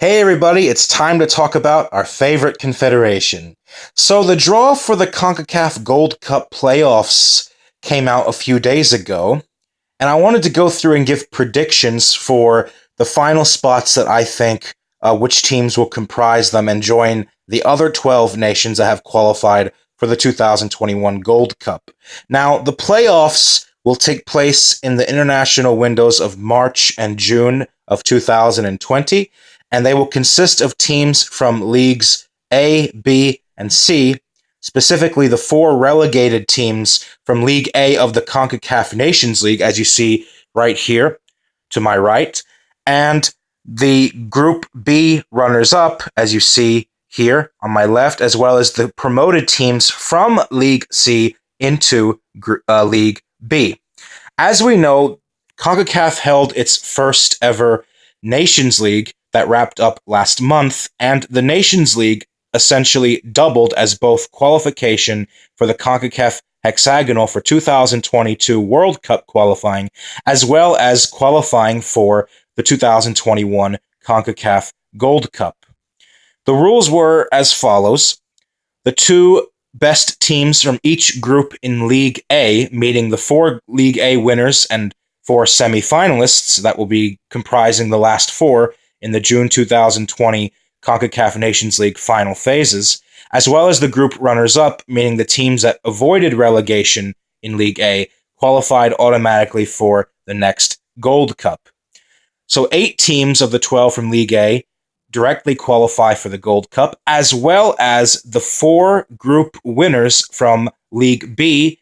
Hey everybody, it's time to talk about our favorite confederation. So the draw for the CONCACAF Gold Cup playoffs came out a few days ago, and I wanted to go through and give predictions for the final spots that I think which teams will comprise them and join the other 12 nations that have qualified for the 2021 Gold Cup. Now, the playoffs will take place in the international windows of March and June of 2020, and they will consist of teams from leagues A, B, and C, specifically the four relegated teams from League A of the CONCACAF Nations League, as you see right here to my right, and the Group B runners-up, as you see here on my left, as well as the promoted teams from League C into League B. As we know, CONCACAF held its first ever Nations League that wrapped up last month, and the Nations League essentially doubled as both qualification for the CONCACAF hexagonal for 2022 World Cup qualifying, as well as qualifying for the 2021 CONCACAF Gold Cup. The rules were as follows. The two best teams from each group in League A, meaning the four League A winners and four semifinalists that will be comprising the last four in the June 2020 CONCACAF Nations League final phases, as well as the group runners-up, meaning the teams that avoided relegation in League A, qualified automatically for the next Gold Cup. So 8 teams of the 12 from League A directly qualify for the Gold Cup, as well as the 4 group winners from League B,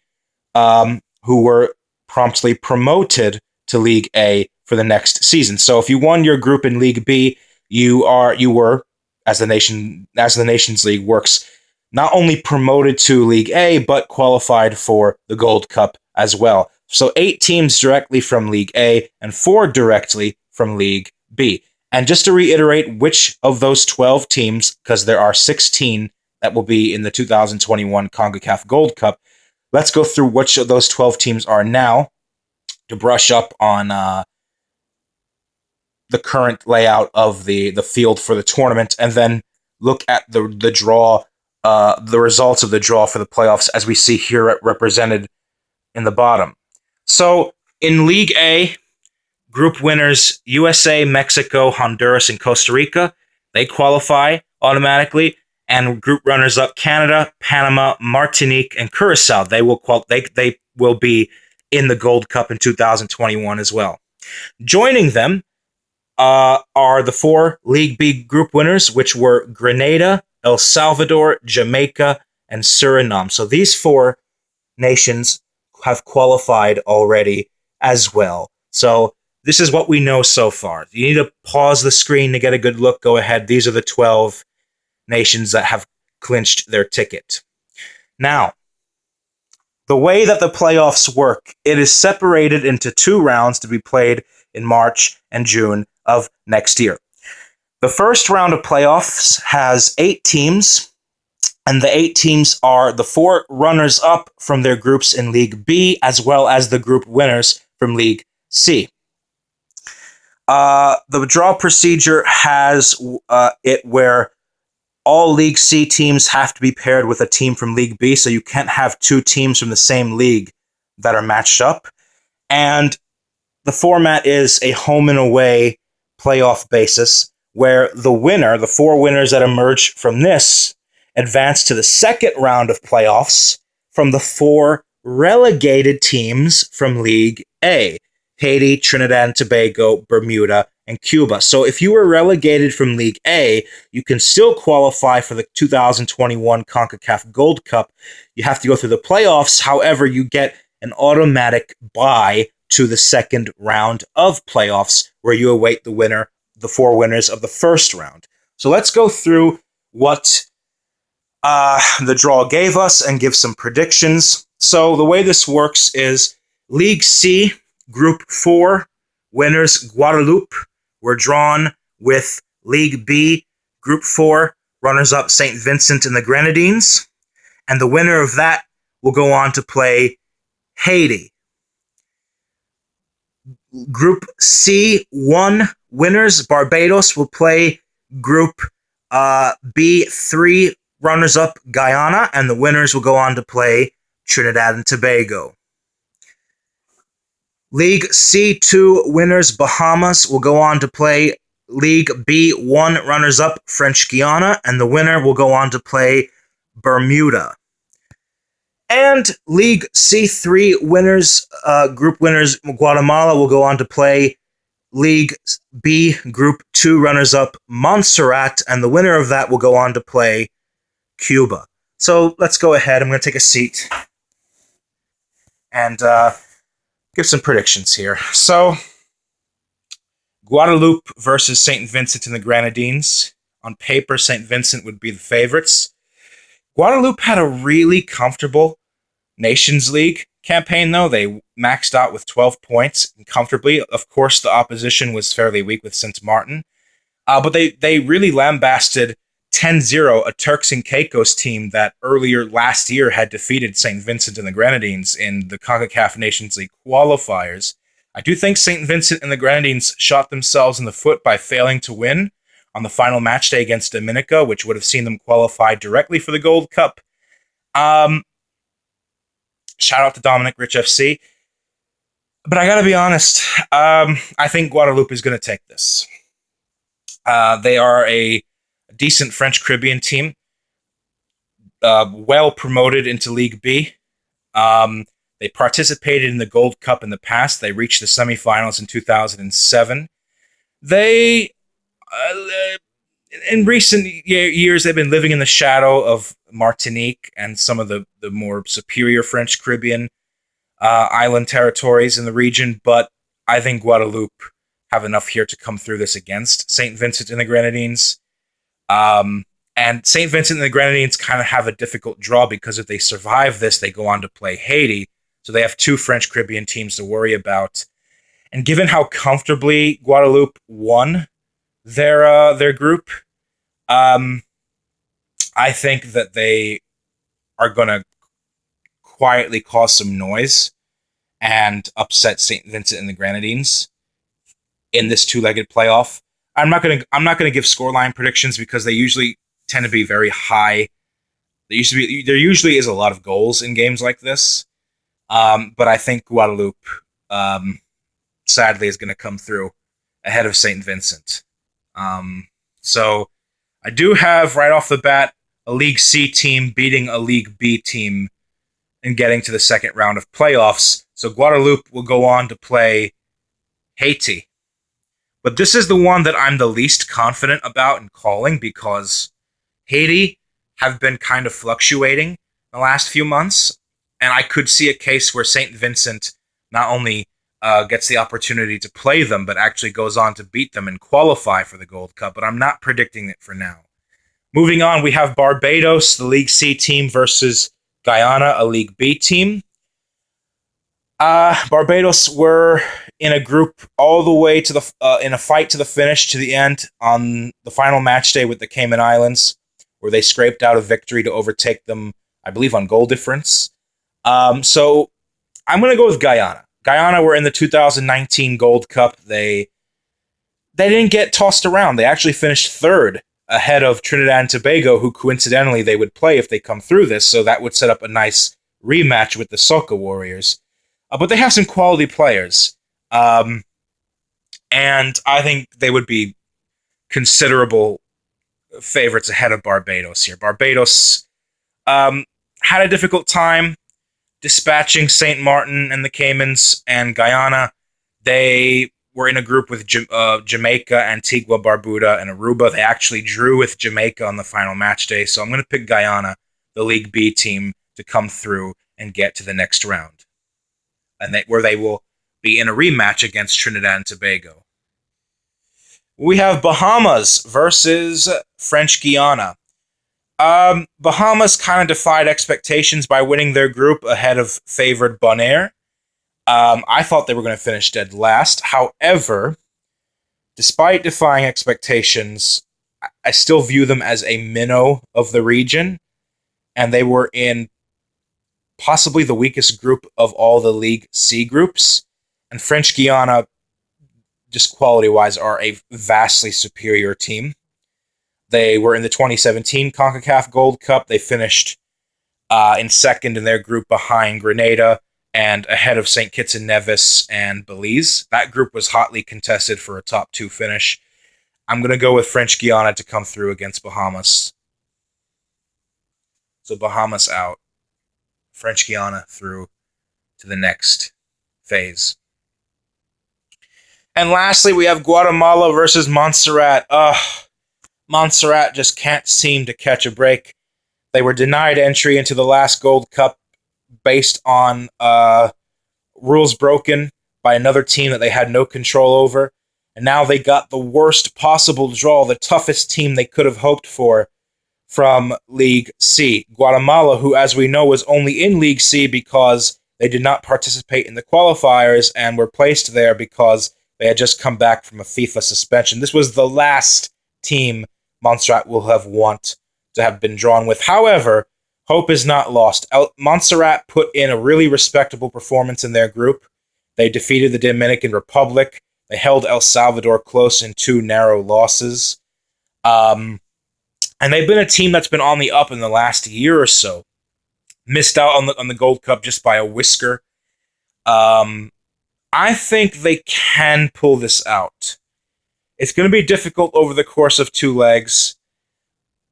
who were promptly promoted to League A for the next season. So if you won your group in League B, you were, as the Nations League works, not only promoted to League A, but qualified for the Gold Cup as well. So 8 teams directly from League A and 4 directly from League B. And just to reiterate which of those 12 teams, because there are 16 that will be in the 2021 CONCACAF Gold Cup, let's go through which of those 12 teams are now to brush up on the current layout of the field for the tournament, and then look at the draw, the results of the draw for the playoffs as we see here represented in the bottom. So in League A, group winners USA, Mexico, Honduras, and Costa Rica, they qualify automatically, and group runners-up Canada, Panama, Martinique, and Curacao, they will be in the Gold Cup in 2021 as well. Joining them are the 4 League B group winners, which were Grenada, El Salvador, Jamaica, and Suriname. So these 4 nations have qualified already as well. So this is what we know so far. You need to pause the screen to get a good look. Go ahead. These are the 12 nations that have clinched their ticket. Now, the way that the playoffs work, it is separated into 2 rounds to be played in March and June of next year. The first round of playoffs has 8 teams, and the 8 teams are the 4 runners-up from their groups in League B, as well as the group winners from League C. The draw procedure has it where all League C teams have to be paired with a team from League B, so you can't have 2 teams from the same league that are matched up. And the format is a home and away playoff basis, where the winner, the 4 winners that emerge from this, advance to the second round of playoffs from the 4 relegated teams from League A: Haiti, Trinidad and Tobago, Bermuda, and Cuba. So if you were relegated from League A, you can still qualify for the 2021 CONCACAF Gold Cup. You have to go through the playoffs. However, you get an automatic bye to the second round of playoffs, where you await the 4 winners of the first round. So let's go through what the draw gave us and give some predictions. So the way this works is League C, Group 4, winners Guadeloupe were drawn with League B, Group 4, runners-up St. Vincent and the Grenadines, and the winner of that will go on to play Haiti. Group C1 winners, Barbados, will play Group B, 3 runners-up Guyana, and the winners will go on to play Trinidad and Tobago. League C2 winners Bahamas will go on to play League B1 runners-up French Guiana, and the winner will go on to play Bermuda. And League C3 winners, group winners Guatemala will go on to play League B Group 2 runners-up Montserrat, and the winner of that will go on to play Cuba. So let's go ahead. I'm going to take a seat and give some predictions here. So, Guadeloupe versus St. Vincent and the Grenadines. On paper, St. Vincent would be the favorites. Guadeloupe had a really comfortable Nations League campaign, though. They maxed out with 12 points comfortably. Of course, the opposition was fairly weak with Saint Martin. But they really lambasted 10-0 a Turks and Caicos team that earlier last year had defeated St. Vincent and the Grenadines in the CONCACAF Nations League qualifiers. I do think St. Vincent and the Grenadines shot themselves in the foot by failing to win on the final match day against Dominica, which would have seen them qualify directly for the Gold Cup. Shout out to Dominic Rich FC. But I gotta be honest, I think Guadeloupe is going to take this. They are a decent French Caribbean team, well promoted into League B. They participated in the Gold Cup in the past. They reached the semifinals in 2007. They, in recent years, they've been living in the shadow of Martinique and some of the more superior French Caribbean island territories in the region, but I think Guadeloupe have enough here to come through this against St. Vincent and the Grenadines. And St. Vincent and the Grenadines kind of have a difficult draw because if they survive this, they go on to play Haiti. So they have 2 French Caribbean teams to worry about. And given how comfortably Guadeloupe won their group, I think that they are going to quietly cause some noise and upset St. Vincent and the Grenadines in this 2-legged playoff. I'm not gonna give scoreline predictions because they usually tend to be very high. There usually is a lot of goals in games like this, but I think Guadeloupe, sadly, is going to come through ahead of St. Vincent. So I do have right off the bat a League C team beating a League B team and getting to the second round of playoffs. So Guadeloupe will go on to play Haiti. But this is the one that I'm the least confident about in calling because Haiti have been kind of fluctuating in the last few months, and I could see a case where St. Vincent not only gets the opportunity to play them, but actually goes on to beat them and qualify for the Gold Cup, but I'm not predicting it for now. Moving on, we have Barbados, the League C team, versus Guyana, a League B team. Barbados were in a group all the way to the in a fight to the finish, to the end, on the final match day with the Cayman Islands, where they scraped out a victory to overtake them, I believe, on goal difference. So I'm going to go with Guyana. Guyana were in the 2019 Gold Cup. They didn't get tossed around. They actually finished 3rd ahead of Trinidad and Tobago, who coincidentally they would play if they come through this, so that would set up a nice rematch with the Soca Warriors. But they have some quality players. And I think they would be considerable favorites ahead of Barbados here. Barbados had a difficult time dispatching St. Martin and the Caymans, and Guyana. They were in a group with Jamaica, Antigua, Barbuda, and Aruba. They actually drew with Jamaica on the final match day, so I'm going to pick Guyana, the League B team, to come through and get to the next round, and where they will be in a rematch against Trinidad and Tobago. We have Bahamas versus French Guiana. Bahamas kind of defied expectations by winning their group ahead of favored Bonaire. I thought they were going to finish dead last. However, despite defying expectations, I still view them as a minnow of the region, and they were in possibly the weakest group of all the League C groups. And French Guiana, just quality-wise, are a vastly superior team. They were in the 2017 CONCACAF Gold Cup. They finished in second in their group behind Grenada and ahead of St. Kitts and Nevis and Belize. That group was hotly contested for a top 2 finish. I'm going to go with French Guiana to come through against Bahamas. So Bahamas out. French Guiana through to the next phase. And lastly, we have Guatemala versus Montserrat. Montserrat just can't seem to catch a break. They were denied entry into the last Gold Cup based on rules broken by another team that they had no control over. And now they got the worst possible draw, the toughest team they could have hoped for from League C. Guatemala, who, as we know, was only in League C because they did not participate in the qualifiers and were placed there because they had just come back from a FIFA suspension. This was the last team Montserrat will have want to have been drawn with. However, hope is not lost. Montserrat put in a really respectable performance in their group. They defeated the Dominican Republic. They held El Salvador close in 2 narrow losses. And they've been a team that's been on the up in the last year or so. Missed out on the Gold Cup just by a whisker. I think they can pull this out. It's going to be difficult over the course of 2 legs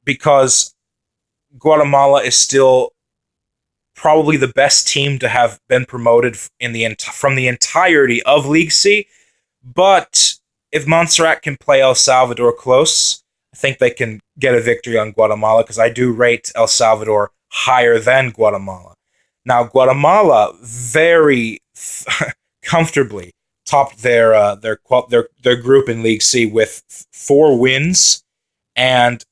because Guatemala is still probably the best team to have been promoted from the entirety of League C. But if Montserrat can play El Salvador close, I think they can get a victory on Guatemala because I do rate El Salvador higher than Guatemala. Now, Guatemala very comfortably topped their group in League C with 4 wins and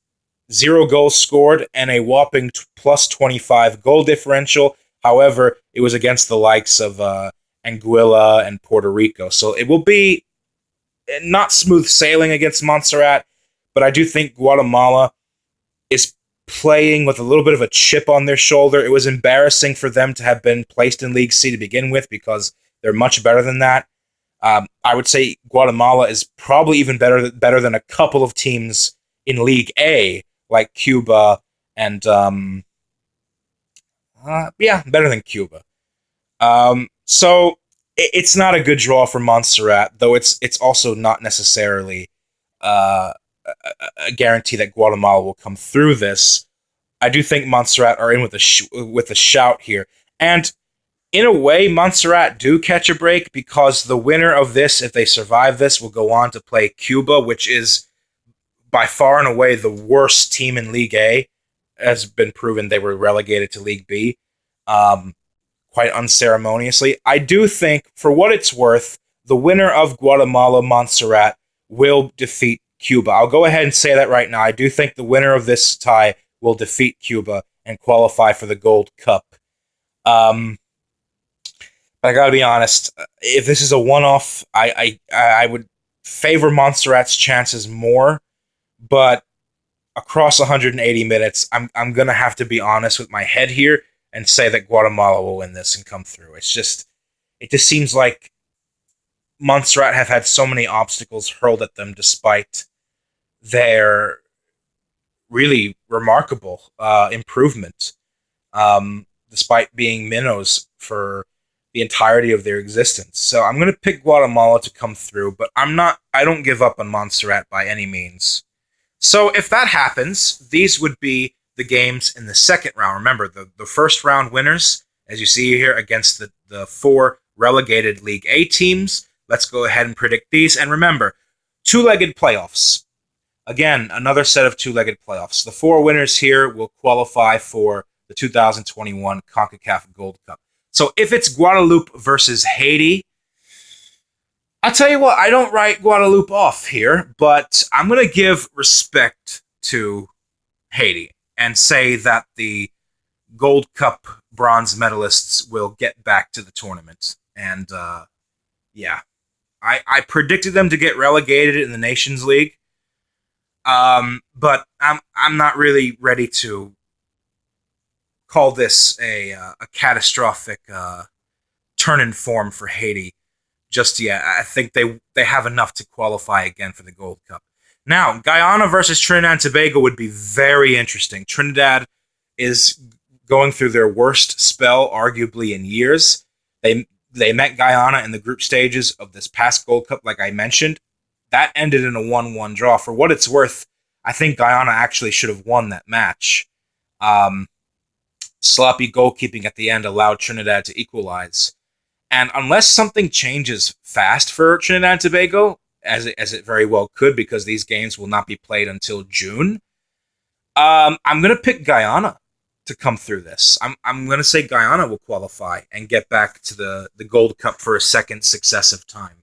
0 goals scored and a whopping plus 25 goal differential. However, it was against the likes of Anguilla and Puerto Rico. So it will be not smooth sailing against Montserrat, but I do think Guatemala is playing with a little bit of a chip on their shoulder. It was embarrassing for them to have been placed in League C to begin with because they're much better than that. I would say Guatemala is probably even better than a couple of teams in League A, like Cuba and better than Cuba. So it's not a good draw for Montserrat, though it's also not necessarily a guarantee that Guatemala will come through this. I do think Montserrat are in with a shout here, and in a way, Montserrat do catch a break because the winner of this, if they survive this, will go on to play Cuba, which is by far and away the worst team in League A. Has been proven they were relegated to League B quite unceremoniously. I do think, for what it's worth, the winner of Guatemala-Montserrat will defeat Cuba. I'll go ahead and say that right now. I do think the winner of this tie will defeat Cuba and qualify for the Gold Cup. But I gotta be honest, if this is a one-off, I would favor Montserrat's chances more, but across 180 minutes, I'm gonna have to be honest with my head here and say that Guatemala will win this and come through. It just seems like Montserrat have had so many obstacles hurled at them despite their really remarkable improvement, despite being minnows for the entirety of their existence. So I'm going to pick Guatemala to come through, but I don't give up on Montserrat by any means. So if that happens, these would be the games in the second round. Remember, the first round winners, as you see here, against the 4 relegated League A teams. Let's go ahead and predict these. And remember, 2-legged playoffs. Again, another set of 2-legged playoffs. The 4 winners here will qualify for the 2021 CONCACAF Gold Cup. So if it's Guadeloupe versus Haiti, I'll tell you what, I don't write Guadeloupe off here, but I'm going to give respect to Haiti and say that the Gold Cup bronze medalists will get back to the tournament. And I predicted them to get relegated in the Nations League, but I'm not really ready to call this a catastrophic turn in form for Haiti just yet. I think they have enough to qualify again for the Gold Cup. Now, Guyana versus Trinidad and Tobago would be very interesting. Trinidad is going through their worst spell, arguably, in years. They met Guyana in the group stages of this past Gold Cup, like I mentioned. That ended in a 1-1 draw. For what it's worth, I think Guyana actually should have won that match. Sloppy goalkeeping at the end allowed Trinidad to equalize. And unless something changes fast for Trinidad and Tobago, as it very well could, because these games will not be played until June, I'm going to pick Guyana to come through this. I'm going to say Guyana will qualify and get back to the Gold Cup for a second successive time.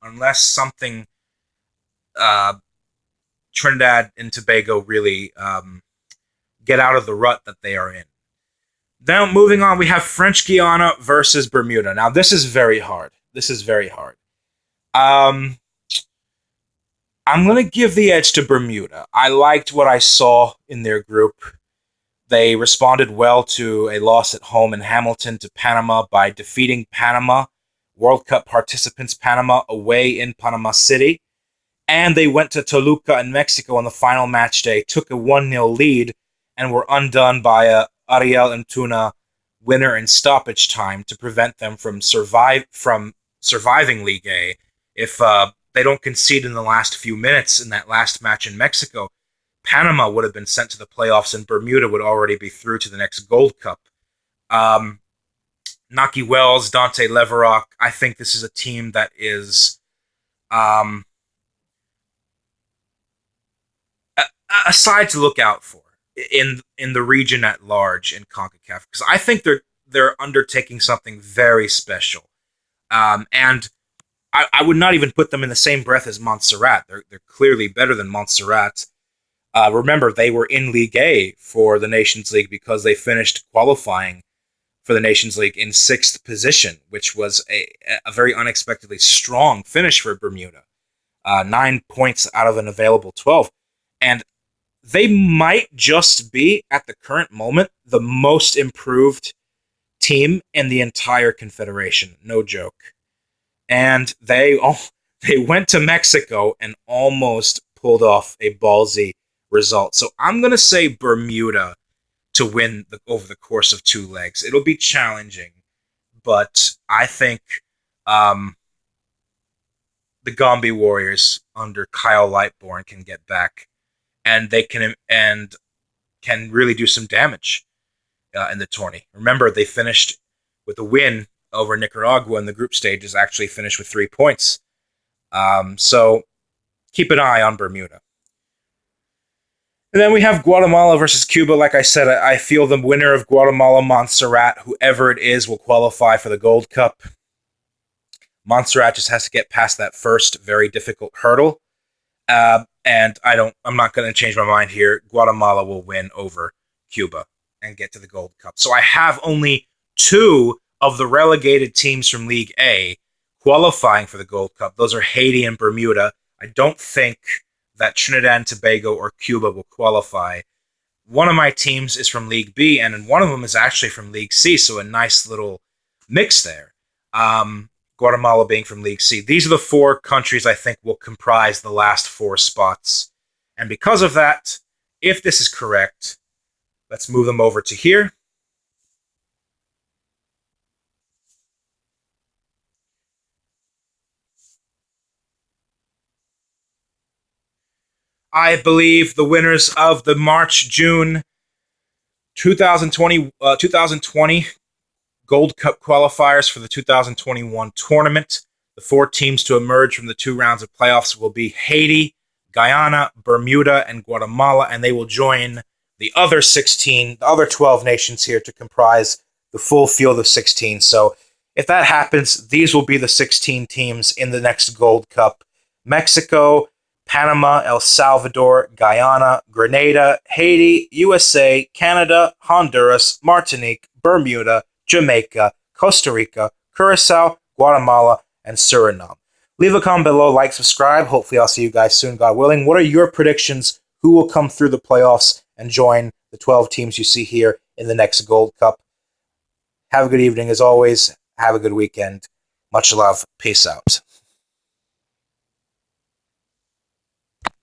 Unless something Trinidad and Tobago really get out of the rut that they are in. Now, moving on, we have French Guiana versus Bermuda. Now, this is very hard. I'm going to give the edge to Bermuda. I liked what I saw in their group. They responded well to a loss at home in Hamilton to Panama by defeating Panama, World Cup participants Panama, away in Panama City. And they went to Toluca in Mexico on the final match day, took a 1-0 lead, and were undone by a Ariel Antuna winner in stoppage time to prevent them from surviving League A. If they don't concede in the last few minutes in that last match in Mexico, Panama would have been sent to the playoffs and Bermuda would already be through to the next Gold Cup. Naki Wells, Dante Leverock, I think this is a team that is a side to look out for in the region at large in CONCACAF, because I think they're undertaking something very special. And I would not even put them in the same breath as Montserrat. They're clearly better than Montserrat. Remember, they were in League A for the Nations League because they finished qualifying for the Nations League in 6th position, which was a very unexpectedly strong finish for Bermuda. 9 points out of an available 12. And they might just be, at the current moment, the most improved team in the entire Confederation. No joke. And they went to Mexico and almost pulled off a ballsy result. So I'm going to say Bermuda to win over the course of 2 legs. It'll be challenging, but I think the Gombe Warriors under Kyle Lightbourne can get back, and they can really do some damage in the tourney. Remember, they finished with a win over Nicaragua in the group stages, actually finished with 3 points. So keep an eye on Bermuda. And then we have Guatemala versus Cuba. Like I said, I feel the winner of Guatemala, Montserrat, whoever it is, will qualify for the Gold Cup. Montserrat just has to get past that first very difficult hurdle. And I'm not going to change my mind here. Guatemala will win over Cuba and get to the Gold Cup. So I have only 2 of the relegated teams from League A qualifying for the Gold Cup. Those are Haiti and Bermuda. I don't think that Trinidad and Tobago or Cuba will qualify. One of my teams is from League B, and one of them is actually from League C, so a nice little mix there. Guatemala being from League C. These are the 4 countries I think will comprise the last 4 spots. And because of that, if this is correct, let's move them over to here. I believe the winners of the March-June 2020 Gold Cup qualifiers for the 2021 tournament. The 4 teams to emerge from the 2 rounds of playoffs will be Haiti, Guyana, Bermuda, and Guatemala, and they will join the other 12 nations here to comprise the full field of 16. So if that happens, these will be the 16 teams in the next Gold Cup. Mexico, Panama, El Salvador, Guyana, Grenada, Haiti, USA, Canada, Honduras, Martinique, Bermuda, Jamaica, Costa Rica, Curacao, Guatemala, and Suriname. Leave a comment below, like, subscribe. Hopefully I'll see you guys soon, God willing. What are your predictions? Who will come through the playoffs and join the 12 teams you see here in the next Gold Cup? Have a good evening as always. Have a good weekend. Much love. Peace out.